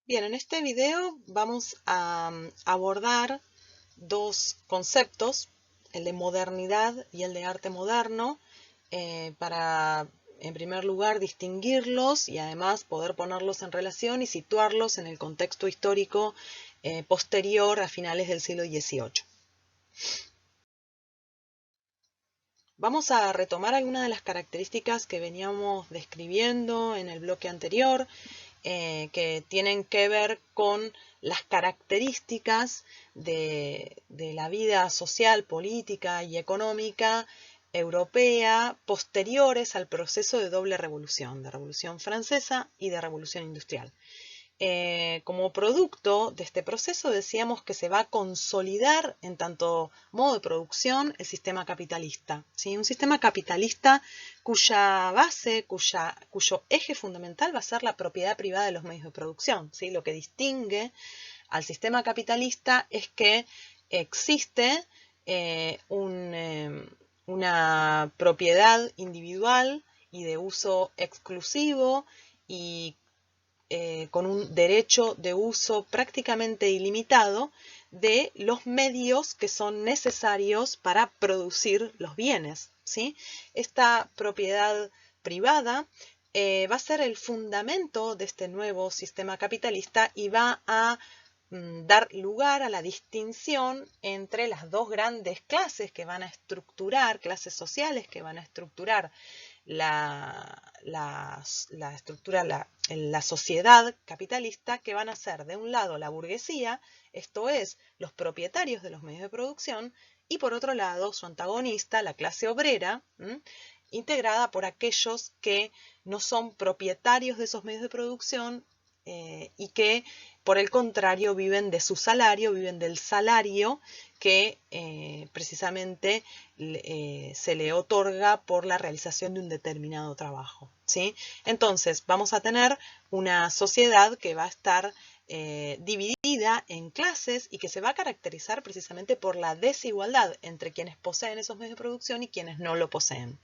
Bien, en este video vamos a abordar dos conceptos, el de modernidad y el de arte moderno, para, en primer lugar, distinguirlos y además poder ponerlos en relación y situarlos en el contexto histórico posterior a finales del siglo XVIII. Vamos a retomar algunas de las características que veníamos describiendo en el bloque anterior, que tienen que ver con las características de la vida social, política y económica europea posteriores al proceso de doble revolución, de Revolución Francesa y de Revolución Industrial. Como producto de este proceso decíamos que se va a consolidar en tanto modo de producción el sistema capitalista, ¿sí? Un sistema capitalista cuya base, cuyo eje fundamental va a ser la propiedad privada de los medios de producción, ¿sí? Lo que distingue al sistema capitalista es que existe una propiedad individual y de uso exclusivo y con un derecho de uso prácticamente ilimitado de los medios que son necesarios para producir los bienes, ¿sí? Esta propiedad privada va a ser el fundamento de este nuevo sistema capitalista y va a dar lugar a la distinción entre las dos grandes clases que van a estructurar, clases sociales que van a estructurar la sociedad capitalista, que van a ser de un lado la burguesía, esto es, los propietarios de los medios de producción, y por otro lado su antagonista, la clase obrera, integrada por aquellos que no son propietarios de esos medios de producción y que por el contrario viven de su salario, viven del salario que precisamente se le otorga por la realización de un determinado trabajo, ¿sí? Entonces vamos a tener una sociedad que va a estar dividida en clases y que se va a caracterizar precisamente por la desigualdad entre quienes poseen esos medios de producción y quienes no lo poseen.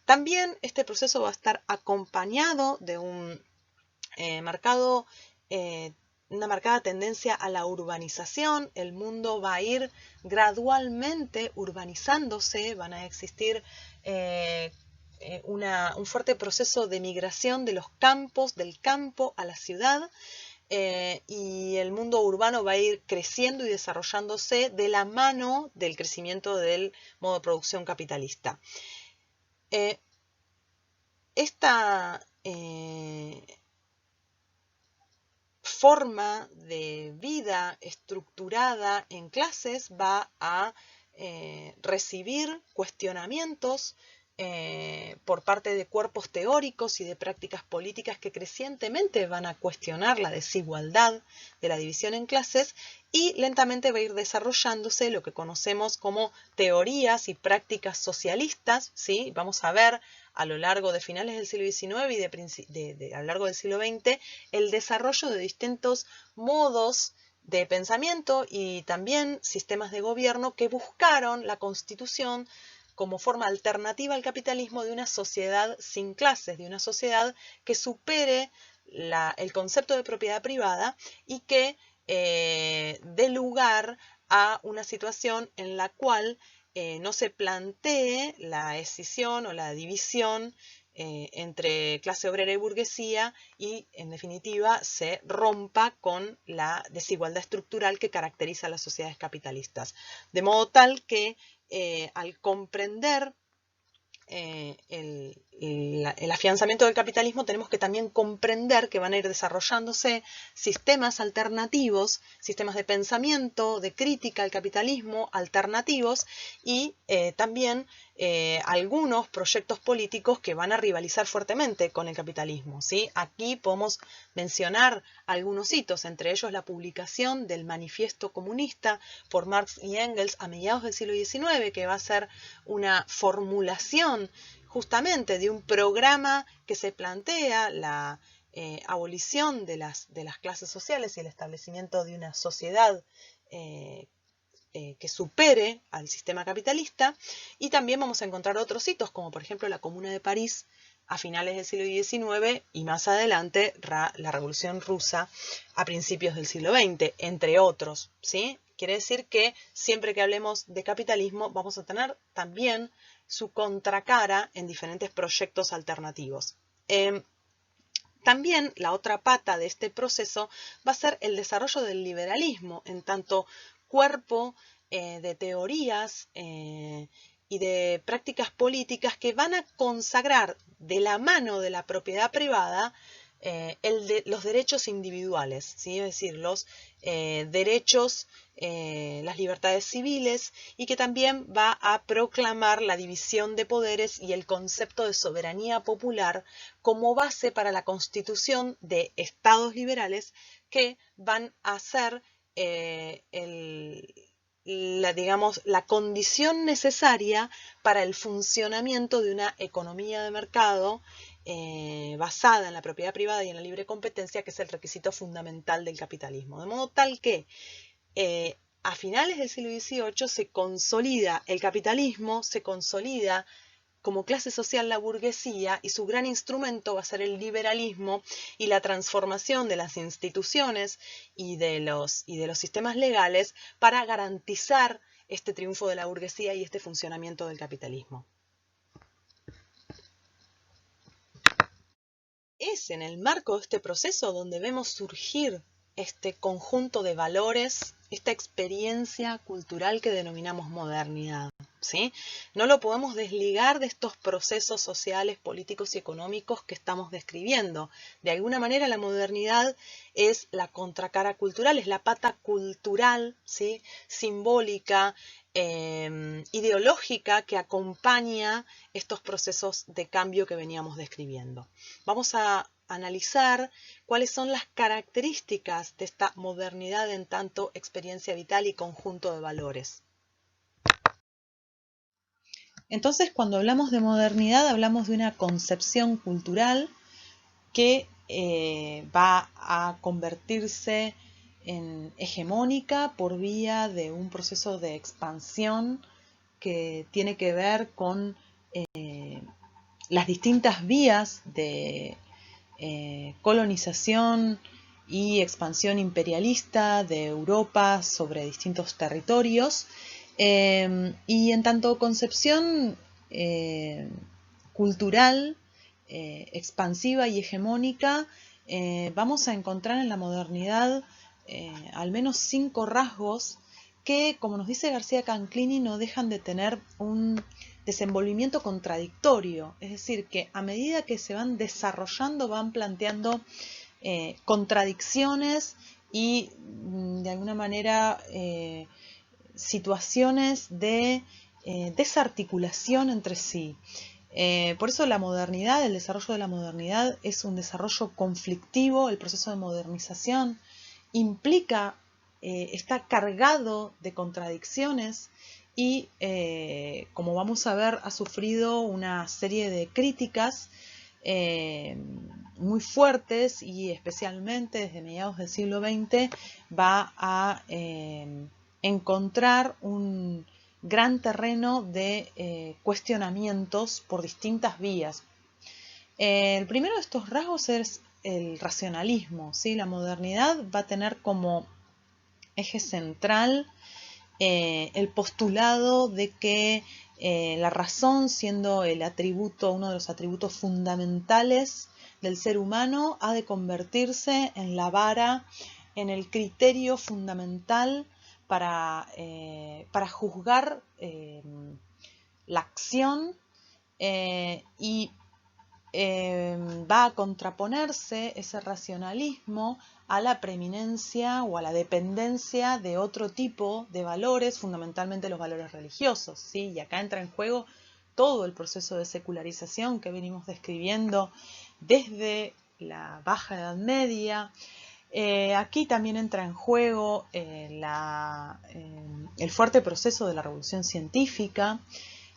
También este proceso va a estar acompañado de un marcado, una marcada tendencia a la urbanización. El mundo va a ir gradualmente urbanizándose, van a existir un fuerte proceso de migración de los campos, del campo a la ciudad, y el mundo urbano va a ir creciendo y desarrollándose de la mano del crecimiento del modo de producción capitalista. Esta forma de vida estructurada en clases va a recibir cuestionamientos por parte de cuerpos teóricos y de prácticas políticas que crecientemente van a cuestionar la desigualdad de la división en clases, y lentamente va a ir desarrollándose lo que conocemos como teorías y prácticas socialistas, ¿sí? Vamos a ver a lo largo de finales del siglo XIX y a lo largo del siglo XX el desarrollo de distintos modos de pensamiento y también sistemas de gobierno que buscaron la constitución como forma alternativa al capitalismo de una sociedad sin clases, de una sociedad que supere el concepto de propiedad privada y que dé lugar a una situación en la cual no se plantee la escisión o la división entre clase obrera y burguesía y, en definitiva, se rompa con la desigualdad estructural que caracteriza a las sociedades capitalistas. De modo tal que al comprender el afianzamiento del capitalismo, tenemos que también comprender que van a ir desarrollándose sistemas alternativos, sistemas de pensamiento, de crítica al capitalismo alternativos, y también algunos proyectos políticos que van a rivalizar fuertemente con el capitalismo, ¿sí? Aquí podemos mencionar algunos hitos, entre ellos la publicación del Manifiesto Comunista por Marx y Engels a mediados del siglo XIX, que va a ser una formulación justamente de un programa que se plantea la abolición de las clases sociales y el establecimiento de una sociedad que supere al sistema capitalista. Y también vamos a encontrar otros hitos, como por ejemplo la Comuna de París a finales del siglo XIX y más adelante la Revolución Rusa a principios del siglo XX, entre otros, ¿sí? Quiere decir que siempre que hablemos de capitalismo vamos a tener también su contracara en diferentes proyectos alternativos. También la otra pata de este proceso va a ser el desarrollo del liberalismo, en tanto cuerpo de teorías y de prácticas políticas que van a consagrar de la mano de la propiedad privada los derechos individuales, ¿sí? Es decir, los derechos, las libertades civiles, y que también va a proclamar la división de poderes y el concepto de soberanía popular como base para la constitución de estados liberales que van a ser la condición necesaria para el funcionamiento de una economía de mercado basada en la propiedad privada y en la libre competencia, que es el requisito fundamental del capitalismo. De modo tal que a finales del siglo XVIII se consolida el capitalismo, se consolida como clase social la burguesía, y su gran instrumento va a ser el liberalismo y la transformación de las instituciones y de los sistemas legales para garantizar este triunfo de la burguesía y este funcionamiento del capitalismo. Es en el marco de este proceso donde vemos surgir este conjunto de valores, esta experiencia cultural que denominamos modernidad, ¿sí? No lo podemos desligar de estos procesos sociales, políticos y económicos que estamos describiendo. De alguna manera la modernidad es la contracara cultural, es la pata cultural, ¿sí? Simbólica, ideológica, que acompaña estos procesos de cambio que veníamos describiendo. Vamos a analizar cuáles son las características de esta modernidad en tanto experiencia vital y conjunto de valores. Entonces, cuando hablamos de modernidad, hablamos de una concepción cultural que va a convertirse en hegemónica por vía de un proceso de expansión que tiene que ver con las distintas vías de colonización y expansión imperialista de Europa sobre distintos territorios, y en tanto concepción cultural expansiva y hegemónica, vamos a encontrar en la modernidad al menos 5 rasgos que, como nos dice García Canclini, no dejan de tener un desenvolvimiento contradictorio, es decir, que a medida que se van desarrollando van planteando contradicciones y de alguna manera situaciones de desarticulación entre sí. Por eso la modernidad, el desarrollo de la modernidad es un desarrollo conflictivo. El proceso de modernización implica, está cargado de contradicciones y, como vamos a ver, ha sufrido una serie de críticas muy fuertes, y especialmente desde mediados del siglo XX va a encontrar un gran terreno de cuestionamientos por distintas vías. El primero de estos rasgos es el racionalismo, ¿sí? La modernidad va a tener como eje central el postulado de que la razón, siendo el atributo, uno de los atributos fundamentales del ser humano, ha de convertirse en la vara, en el criterio fundamental para juzgar la acción, y va a contraponerse ese racionalismo a la preeminencia o a la dependencia de otro tipo de valores, fundamentalmente los valores religiosos, ¿sí? Y acá entra en juego todo el proceso de secularización que venimos describiendo desde la Baja Edad Media. Aquí también entra en juego el fuerte proceso de la revolución científica,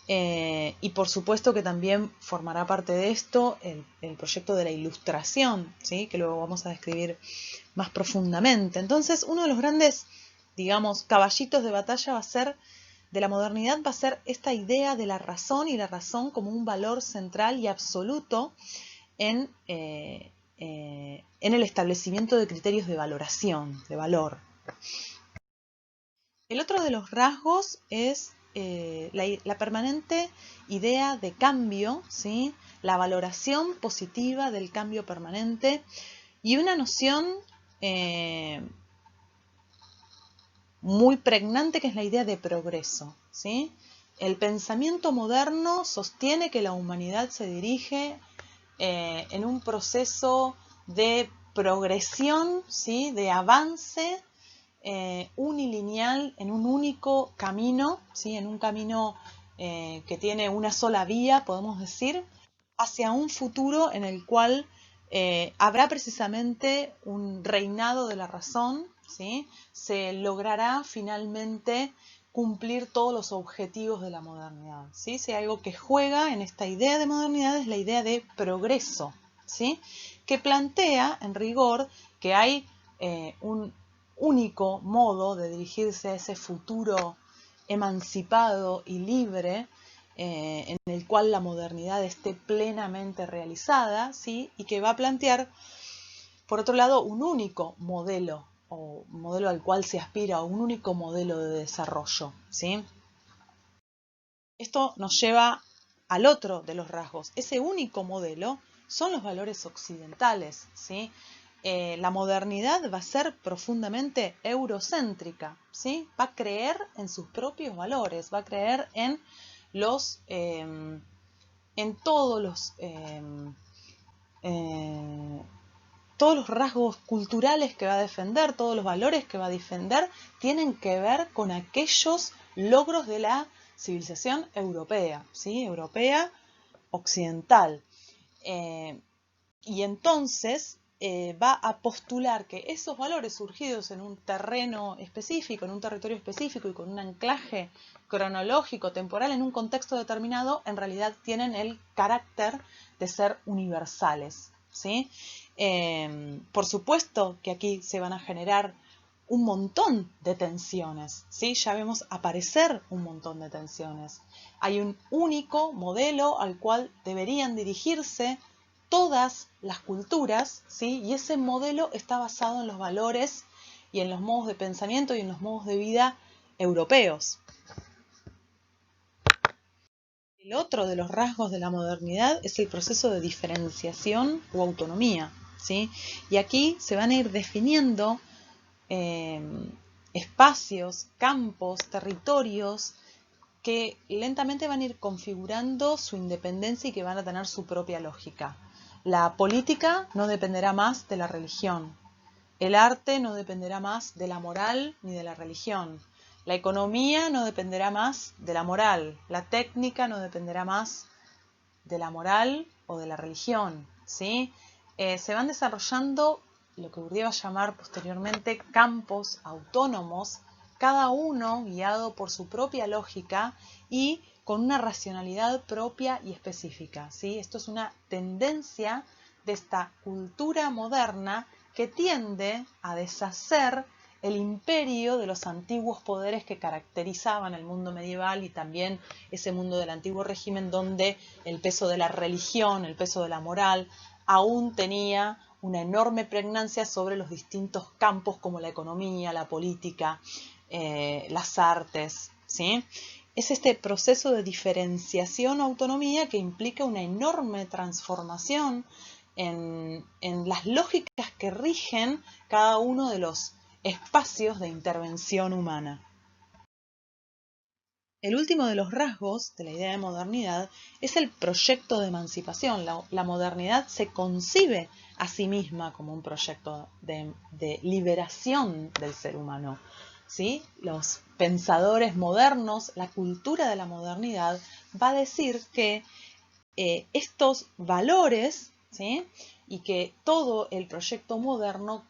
y por supuesto que también formará parte de esto el proyecto de la Ilustración, ¿sí? Que luego vamos a describir más profundamente. Entonces, uno de los grandes, digamos, caballitos de batalla va a ser de la modernidad va a ser esta idea de la razón y la razón como un valor central y absoluto en el establecimiento de criterios de valoración, de valor. El otro de los rasgos es la permanente idea de cambio, ¿sí? La valoración positiva del cambio permanente y una noción muy pregnante que es la idea de progreso, ¿sí? El pensamiento moderno sostiene que la humanidad se dirige en un proceso de progresión, ¿sí? De avance unilineal en un único camino, ¿sí? En un camino que tiene una sola vía, podemos decir, hacia un futuro en el cual habrá precisamente un reinado de la razón, ¿sí? Se logrará finalmente cumplir todos los objetivos de la modernidad, ¿sí? Si hay algo que juega en esta idea de modernidad es la idea de progreso, ¿sí? Que plantea en rigor que hay un único modo de dirigirse a ese futuro emancipado y libre en el cual la modernidad esté plenamente realizada, ¿sí? Y que va a plantear, por otro lado, un único modelo o modelo al cual se aspira, o un único modelo de desarrollo, ¿sí? Esto nos lleva al otro de los rasgos. Ese único modelo son los valores occidentales, ¿sí? La modernidad va a ser profundamente eurocéntrica, ¿sí? Va a creer en sus propios valores, va a creer en todos los rasgos culturales que va a defender, todos los valores que va a defender, tienen que ver con aquellos logros de la civilización europea, ¿sí? Europea occidental. Y entonces va a postular que esos valores surgidos en un terreno específico, en un territorio específico y con un anclaje cronológico, temporal, en un contexto determinado, en realidad tienen el carácter de ser universales, ¿sí? Por supuesto que aquí se van a generar un montón de tensiones, ¿sí? Ya vemos aparecer un montón de tensiones. Hay un único modelo al cual deberían dirigirse todas las culturas, ¿sí? Y ese modelo está basado en los valores y en los modos de pensamiento y en los modos de vida europeos. El otro de los rasgos de la modernidad es el proceso de diferenciación o autonomía, ¿sí? Y aquí se van a ir definiendo espacios, campos, territorios que lentamente van a ir configurando su independencia y que van a tener su propia lógica. La política no dependerá más de la religión. El arte no dependerá más de la moral ni de la religión. La economía no dependerá más de la moral. La técnica no dependerá más de la moral o de la religión, ¿sí? Se van desarrollando lo que Bourdieu va a llamar posteriormente campos autónomos, cada uno guiado por su propia lógica y con una racionalidad propia y específica, ¿sí? Esto es una tendencia de esta cultura moderna que tiende a deshacer el imperio de los antiguos poderes que caracterizaban el mundo medieval y también ese mundo del antiguo régimen donde el peso de la religión, el peso de la moral, aún tenía una enorme pregnancia sobre los distintos campos como la economía, la política, las artes, ¿sí? Es este proceso de diferenciación o autonomía que implica una enorme transformación en las lógicas que rigen cada uno de los espacios de intervención humana. El último de los rasgos de la idea de modernidad es el proyecto de emancipación. La modernidad se concibe a sí misma como un proyecto de liberación del ser humano, ¿sí? Los pensadores modernos, la cultura de la modernidad va a decir que estos valores, ¿sí? Y que todo el proyecto moderno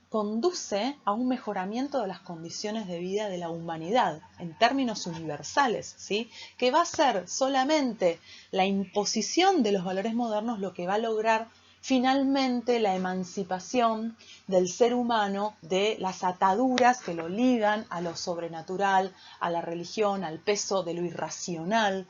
conduce a un mejoramiento de las condiciones de vida de la humanidad en términos universales, ¿sí? Que va a ser solamente la imposición de los valores modernos lo que va a lograr finalmente la emancipación del ser humano de las ataduras que lo ligan a lo sobrenatural, a la religión, al peso de lo irracional,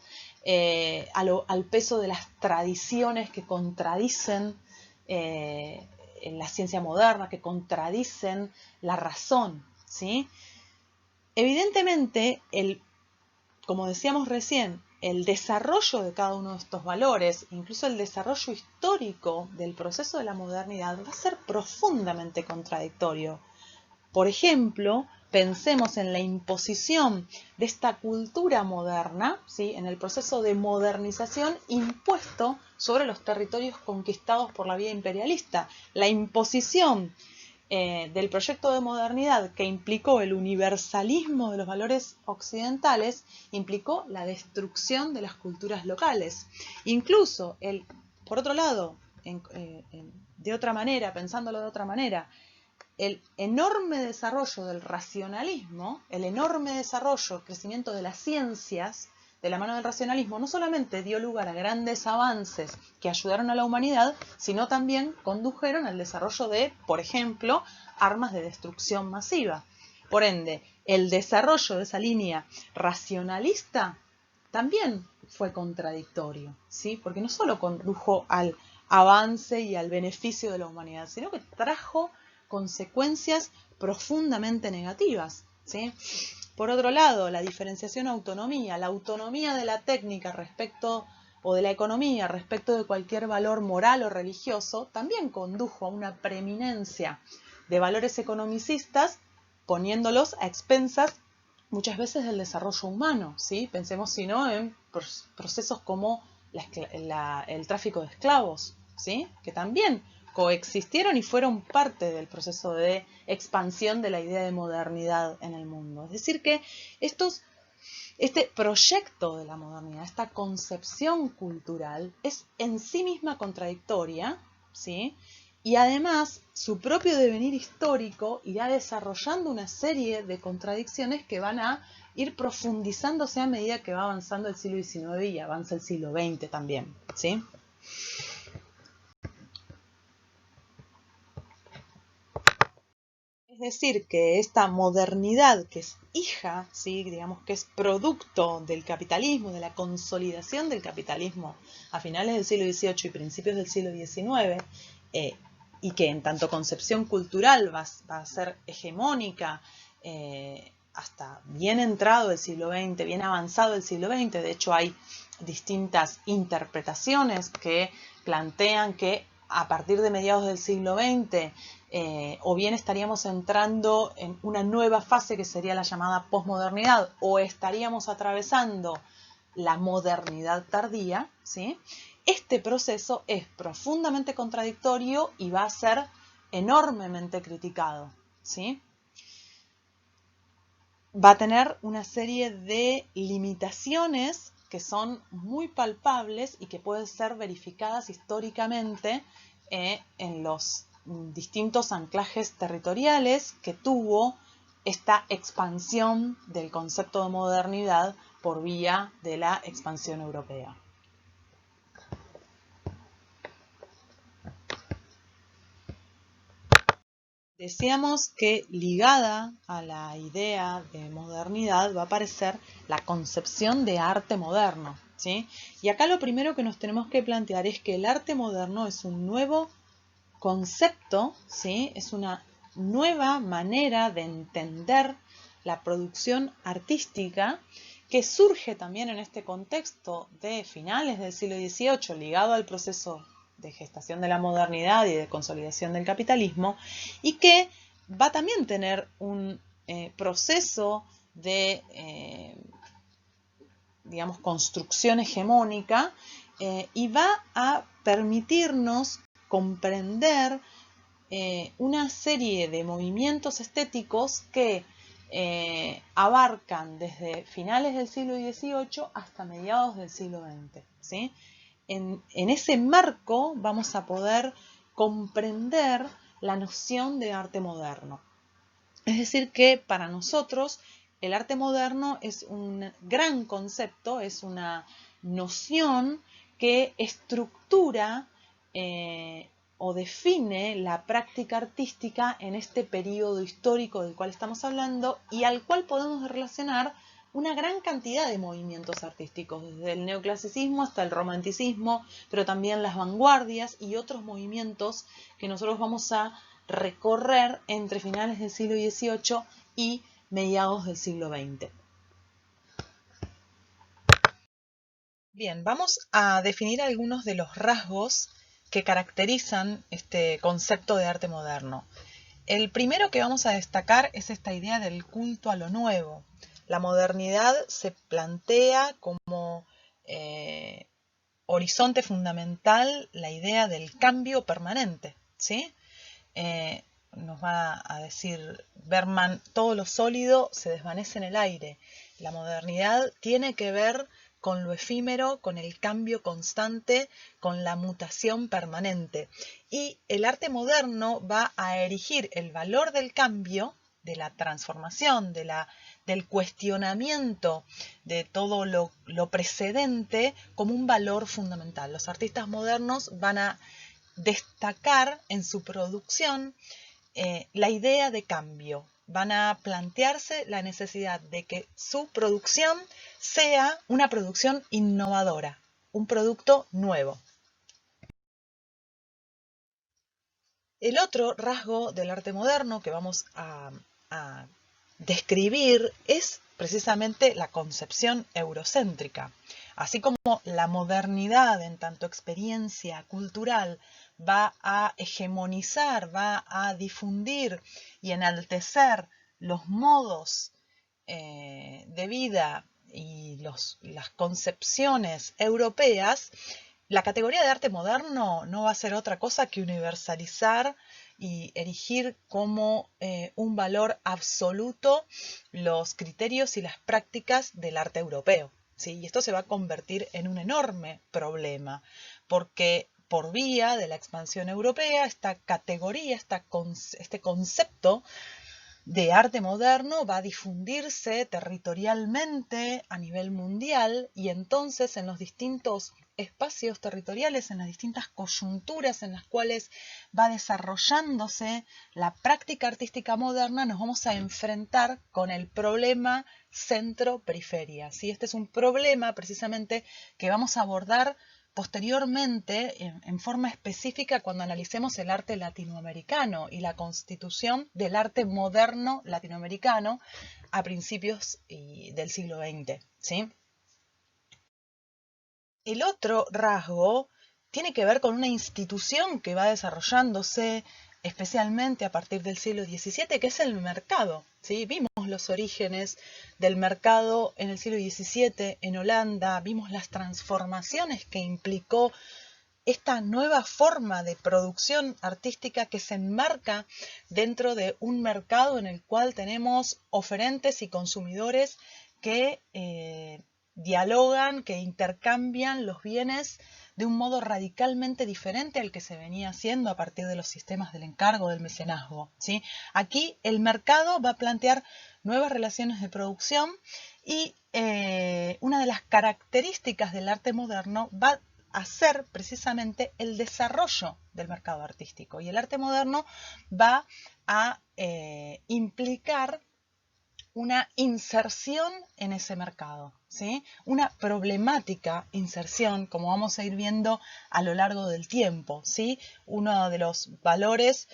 al peso de las tradiciones que contradicen en la ciencia moderna, que contradicen la razón, ¿sí? Evidentemente, como decíamos recién, el desarrollo de cada uno de estos valores, incluso el desarrollo histórico del proceso de la modernidad, va a ser profundamente contradictorio. Por ejemplo, pensemos en la imposición de esta cultura moderna, ¿sí?, en el proceso de modernización impuesto sobre los territorios conquistados por la vía imperialista. La imposición del proyecto de modernidad que implicó el universalismo de los valores occidentales, implicó la destrucción de las culturas locales. Incluso, por otro lado, de otra manera, pensándolo de otra manera, el enorme desarrollo del racionalismo, el enorme desarrollo, crecimiento de las ciencias, de la mano del racionalismo, no solamente dio lugar a grandes avances que ayudaron a la humanidad, sino también condujeron al desarrollo de, por ejemplo, armas de destrucción masiva. Por ende, el desarrollo de esa línea racionalista también fue contradictorio, ¿sí? Porque no solo condujo al avance y al beneficio de la humanidad, sino que trajo consecuencias profundamente negativas, ¿sí? Por otro lado, la diferenciación autonomía, la autonomía de la técnica respecto o de la economía respecto de cualquier valor moral o religioso, también condujo a una preeminencia de valores economicistas, poniéndolos a expensas muchas veces del desarrollo humano, ¿sí? Pensemos, si no, en procesos como el tráfico de esclavos, ¿sí?, que también coexistieron y fueron parte del proceso de expansión de la idea de modernidad en el mundo. Es decir, que este proyecto de la modernidad, esta concepción cultural, es en sí misma contradictoria, ¿sí? Y además, su propio devenir histórico irá desarrollando una serie de contradicciones que van a ir profundizándose a medida que va avanzando el siglo XIX y avanza el siglo XX también, ¿sí? Es decir, que esta modernidad, que es hija, ¿sí?, digamos que es producto del capitalismo, de la consolidación del capitalismo a finales del siglo XVIII y principios del siglo XIX, y que en tanto concepción cultural va a ser hegemónica hasta bien entrado el siglo XX, bien avanzado el siglo XX. De hecho, hay distintas interpretaciones que plantean que a partir de mediados del siglo XX, o bien estaríamos entrando en una nueva fase que sería la llamada posmodernidad, o estaríamos atravesando la modernidad tardía, ¿sí? Este proceso es profundamente contradictorio y va a ser enormemente criticado, ¿sí? Va a tener una serie de limitaciones que son muy palpables y que pueden ser verificadas históricamente en los distintos anclajes territoriales que tuvo esta expansión del concepto de modernidad por vía de la expansión europea. Decíamos que ligada a la idea de modernidad va a aparecer la concepción de arte moderno, ¿sí? Y acá lo primero que nos tenemos que plantear es que el arte moderno es un nuevo concepto, ¿sí? Es una nueva manera de entender la producción artística que surge también en este contexto de finales del siglo XVIII, ligado al proceso de gestación de la modernidad y de consolidación del capitalismo, y que va a también tener un proceso de, digamos, construcción hegemónica y va a permitirnos comprender una serie de movimientos estéticos que abarcan desde finales del siglo XVIII hasta mediados del siglo XX, ¿sí? En ese marco vamos a poder comprender la noción de arte moderno. Es decir, que para nosotros el arte moderno es un gran concepto, es una noción que estructura o define la práctica artística en este periodo histórico del cual estamos hablando y al cual podemos relacionar una gran cantidad de movimientos artísticos, desde el neoclasicismo hasta el romanticismo, pero también las vanguardias y otros movimientos que nosotros vamos a recorrer entre finales del siglo XVIII y mediados del siglo XX. Bien, vamos a definir algunos de los rasgos que caracterizan este concepto de arte moderno. El primero que vamos a destacar es esta idea del culto a lo nuevo. La modernidad se plantea como horizonte fundamental la idea del cambio permanente, ¿sí? Nos va a decir Bergman, todo lo sólido se desvanece en el aire. La modernidad tiene que ver con lo efímero, con el cambio constante, con la mutación permanente. Y el arte moderno va a erigir el valor del cambio, de la transformación, del cuestionamiento de todo lo precedente como un valor fundamental. Los artistas modernos van a destacar en su producción la idea de cambio. Van a plantearse la necesidad de que su producción sea una producción innovadora, un producto nuevo. El otro rasgo del arte moderno que vamos a describir es precisamente la concepción eurocéntrica. Así como la modernidad en tanto experiencia cultural va a hegemonizar, va a difundir y enaltecer los modos de vida y las concepciones europeas, la categoría de arte moderno no va a ser otra cosa que universalizar y erigir como un valor absoluto los criterios y las prácticas del arte europeo, ¿sí? Y esto se va a convertir en un enorme problema, porque por vía de la expansión europea, esta categoría, este concepto de arte moderno va a difundirse territorialmente a nivel mundial y entonces en los distintos espacios territoriales, en las distintas coyunturas en las cuales va desarrollándose la práctica artística moderna, nos vamos a enfrentar con el problema centro-periferia. ¿Sí? Este es un problema precisamente que vamos a abordar posteriormente, en forma específica, cuando analicemos el arte latinoamericano y la constitución del arte moderno latinoamericano a principios del siglo XX, ¿sí? El otro rasgo tiene que ver con una institución que va desarrollándose especialmente a partir del siglo XVII, que es el mercado, ¿sí? Vimos los orígenes del mercado en el siglo XVII en Holanda, vimos las transformaciones que implicó esta nueva forma de producción artística que se enmarca dentro de un mercado en el cual tenemos oferentes y consumidores que dialogan, que intercambian los bienes de un modo radicalmente diferente al que se venía haciendo a partir de los sistemas del encargo, del mecenazgo, ¿sí? Aquí el mercado va a plantear nuevas relaciones de producción y una de las características del arte moderno va a ser precisamente el desarrollo del mercado artístico. Y el arte moderno va a implicar una inserción en ese mercado, ¿sí? Una problemática inserción, como vamos a ir viendo a lo largo del tiempo, ¿sí? Uno de los valores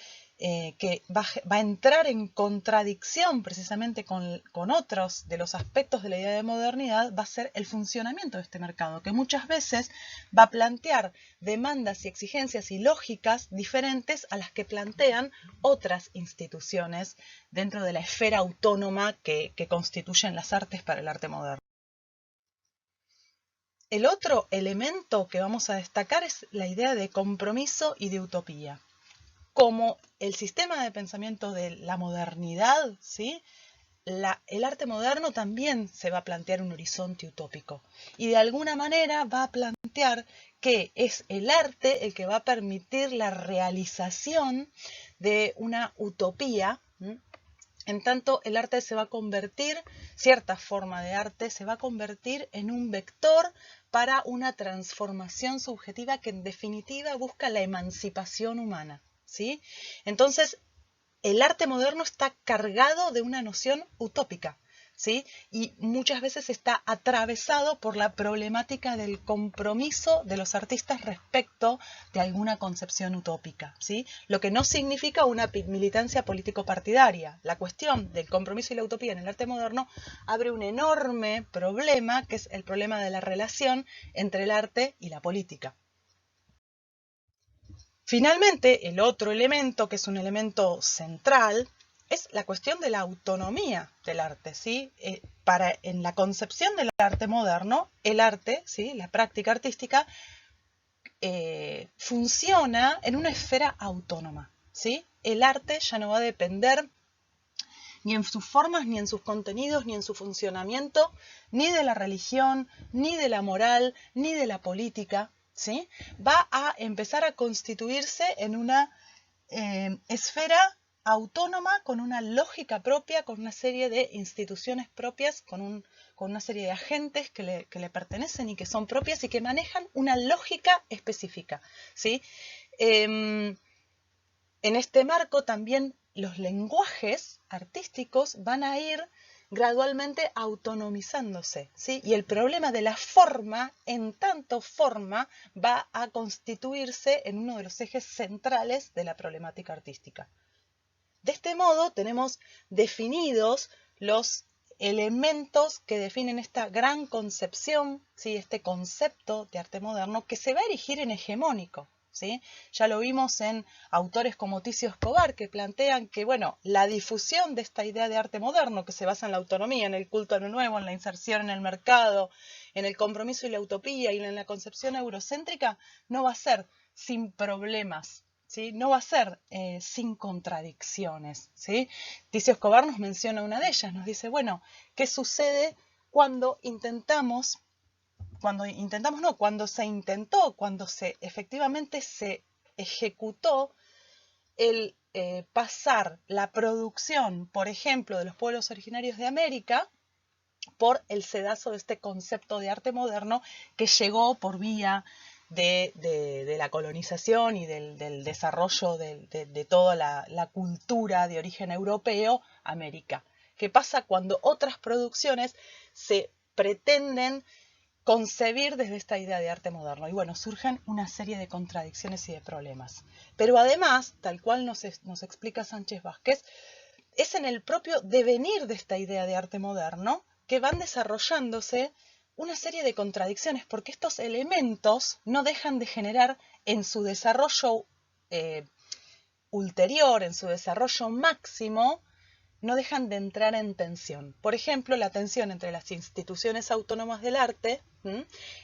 que va a entrar en contradicción precisamente con otros de los aspectos de la idea de modernidad va a ser el funcionamiento de este mercado, que muchas veces va a plantear demandas y exigencias y lógicas diferentes a las que plantean otras instituciones dentro de la esfera autónoma que constituyen las artes para el arte moderno. El otro elemento que vamos a destacar es la idea de compromiso y de utopía. Como el sistema de pensamiento de la modernidad, ¿sí? El arte moderno también se va a plantear un horizonte utópico y de alguna manera va a plantear que es el arte el que va a permitir la realización de una utopía En tanto, el arte se va a convertir, cierta forma de arte, se va a convertir en un vector para una transformación subjetiva que en definitiva busca la emancipación humana, ¿sí? Entonces, el arte moderno está cargado de una noción utópica, ¿sí? Y muchas veces está atravesado por la problemática del compromiso de los artistas respecto de alguna concepción utópica, ¿sí? Lo que no significa una militancia político-partidaria. La cuestión del compromiso y la utopía en el arte moderno abre un enorme problema, que es el problema de la relación entre el arte y la política. Finalmente, el otro elemento, que es un elemento central, es la cuestión de la autonomía del arte, ¿sí? En la concepción del arte moderno, el arte, ¿sí? La práctica artística, funciona en una esfera autónoma, ¿sí? El arte ya no va a depender ni en sus formas, ni en sus contenidos, ni en su funcionamiento, ni de la religión, ni de la moral, ni de la política, ¿sí? Va a empezar a constituirse en una esfera autónoma, con una lógica propia, con una serie de instituciones propias, con una serie de agentes que le pertenecen y que son propias y que manejan una lógica específica, ¿sí? En este marco también los lenguajes artísticos van a ir gradualmente autonomizándose, ¿sí? Y el problema de la forma, en tanto forma, va a constituirse en uno de los ejes centrales de la problemática artística. De este modo tenemos definidos los elementos que definen esta gran concepción, ¿sí? Este concepto de arte moderno que se va a erigir en hegemónico, ¿sí? Ya lo vimos en autores como Ticio Escobar, que plantean que, bueno, la difusión de esta idea de arte moderno, que se basa en la autonomía, en el culto a lo nuevo, en la inserción en el mercado, en el compromiso y la utopía y en la concepción eurocéntrica, no va a ser sin problemas, ¿sí? No va a ser sin contradicciones, ¿sí? Ticio Escobar nos menciona una de ellas, nos dice, bueno, ¿qué sucede cuando efectivamente se ejecutó el pasar la producción, por ejemplo, de los pueblos originarios de América por el sedazo de este concepto de arte moderno que llegó por vía de la colonización y del desarrollo de toda la cultura de origen europeo a América? ¿Qué pasa cuando otras producciones se pretenden concebir desde esta idea de arte moderno? Y bueno, surgen una serie de contradicciones y de problemas. Pero además, tal cual nos explica Sánchez Vázquez, es en el propio devenir de esta idea de arte moderno que van desarrollándose una serie de contradicciones, porque estos elementos no dejan de generar en su desarrollo ulterior, en su desarrollo máximo, no dejan de entrar en tensión. Por ejemplo, la tensión entre las instituciones autónomas del arte,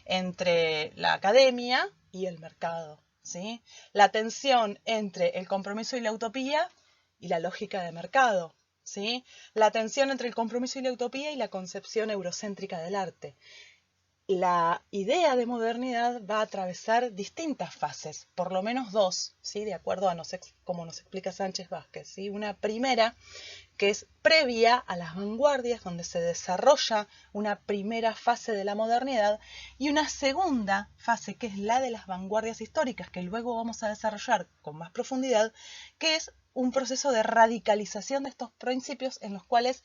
entre la academia y el mercado, ¿sí? La tensión entre el compromiso y la utopía y la lógica de mercado, ¿sí? La tensión entre el compromiso y la utopía y la concepción eurocéntrica del arte. La idea de modernidad va a atravesar distintas fases, por lo menos dos, ¿sí? De acuerdo a como nos explica Sánchez Vázquez, ¿sí? Una primera, que es previa a las vanguardias, donde se desarrolla una primera fase de la modernidad, y una segunda fase, que es la de las vanguardias históricas, que luego vamos a desarrollar con más profundidad, que es un proceso de radicalización de estos principios en los cuales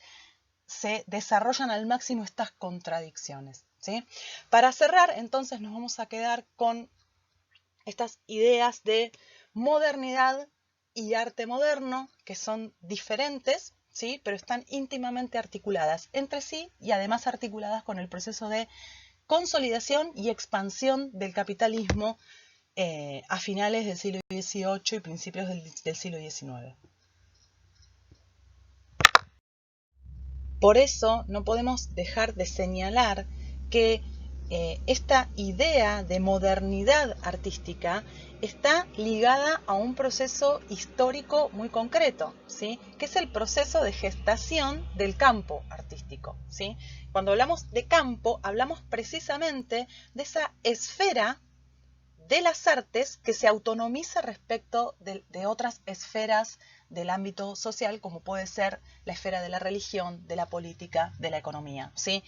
se desarrollan al máximo estas contradicciones, ¿sí? Para cerrar, entonces, nos vamos a quedar con estas ideas de modernidad y arte moderno, que son diferentes, ¿sí? Pero están íntimamente articuladas entre sí y además articuladas con el proceso de consolidación y expansión del capitalismo a finales del siglo XVIII y principios del siglo XIX. Por eso no podemos dejar de señalar que esta idea de modernidad artística está ligada a un proceso histórico muy concreto, ¿sí? Que es el proceso de gestación del campo artístico, ¿sí? Cuando hablamos de campo, hablamos precisamente de esa esfera de las artes que se autonomiza respecto de otras esferas del ámbito social, como puede ser la esfera de la religión, de la política, de la economía, ¿sí?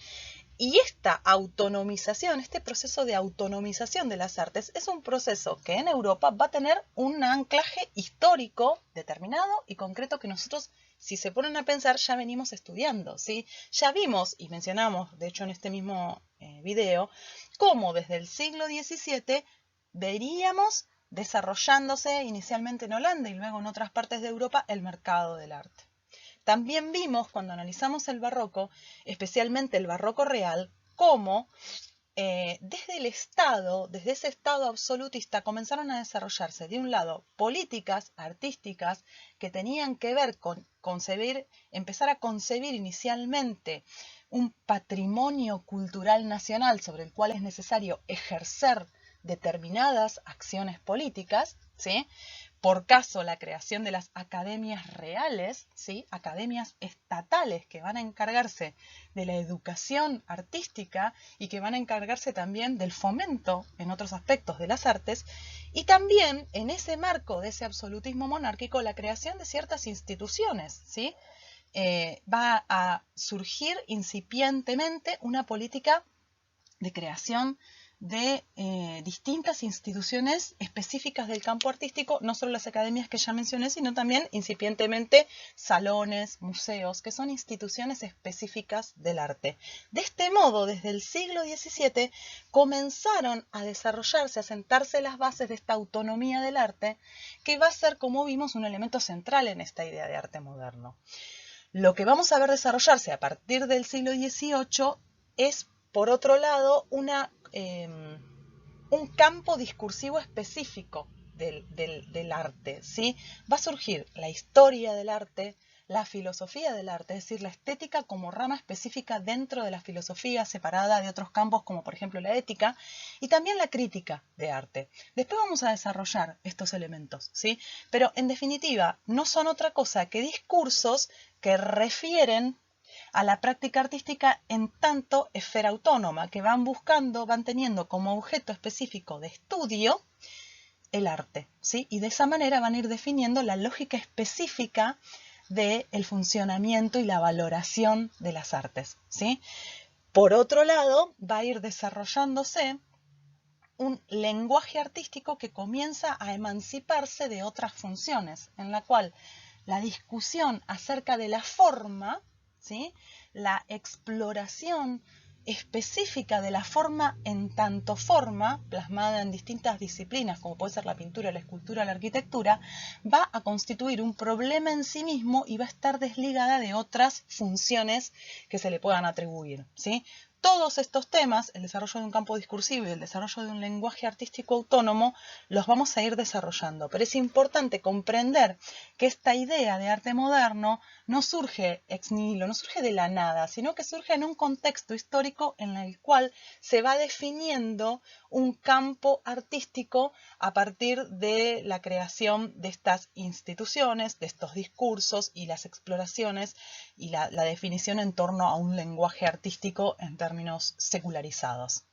Y esta autonomización, este proceso de autonomización de las artes es un proceso que en Europa va a tener un anclaje histórico determinado y concreto que nosotros, si se ponen a pensar, ya venimos estudiando, ¿sí? Ya vimos y mencionamos, de hecho en este mismo video, cómo desde el siglo XVII veríamos desarrollándose inicialmente en Holanda y luego en otras partes de Europa el mercado del arte. También vimos, cuando analizamos el barroco, especialmente el barroco real, cómo desde el Estado, desde ese Estado absolutista, comenzaron a desarrollarse, de un lado, políticas artísticas que tenían que ver con empezar a concebir inicialmente un patrimonio cultural nacional sobre el cual es necesario ejercer determinadas acciones políticas, ¿sí? Por caso, la creación de las academias reales, ¿sí? Academias estatales que van a encargarse de la educación artística y que van a encargarse también del fomento en otros aspectos de las artes, y también en ese marco de ese absolutismo monárquico la creación de ciertas instituciones, ¿sí? Va a surgir incipientemente una política de creación de distintas instituciones específicas del campo artístico, no solo las academias que ya mencioné, sino también incipientemente salones, museos, que son instituciones específicas del arte. De este modo, desde el siglo XVII comenzaron a desarrollarse, a sentarse las bases de esta autonomía del arte, que va a ser, como vimos, un elemento central en esta idea de arte moderno. Lo que vamos a ver desarrollarse a partir del siglo XVIII es, por otro lado, un campo discursivo específico del arte, ¿sí? Va a surgir la historia del arte, la filosofía del arte, es decir, la estética como rama específica dentro de la filosofía, separada de otros campos como por ejemplo la ética, y también la crítica de arte. Después vamos a desarrollar estos elementos, ¿sí? Pero en definitiva no son otra cosa que discursos que refieren a la práctica artística en tanto esfera autónoma, que van teniendo como objeto específico de estudio el arte, ¿sí? Y de esa manera van a ir definiendo la lógica específica del funcionamiento y la valoración de las artes, ¿sí? Por otro lado, va a ir desarrollándose un lenguaje artístico que comienza a emanciparse de otras funciones, en la cual la discusión acerca de la forma, ¿sí? La exploración específica de la forma en tanto forma, plasmada en distintas disciplinas, como puede ser la pintura, la escultura, la arquitectura, va a constituir un problema en sí mismo y va a estar desligada de otras funciones que se le puedan atribuir, ¿sí? Todos estos temas, el desarrollo de un campo discursivo y el desarrollo de un lenguaje artístico autónomo, los vamos a ir desarrollando. Pero es importante comprender que esta idea de arte moderno no surge ex nihilo, no surge de la nada, sino que surge en un contexto histórico en el cual se va definiendo un campo artístico a partir de la creación de estas instituciones, de estos discursos y las exploraciones y la definición en torno a un lenguaje artístico en términos secularizados.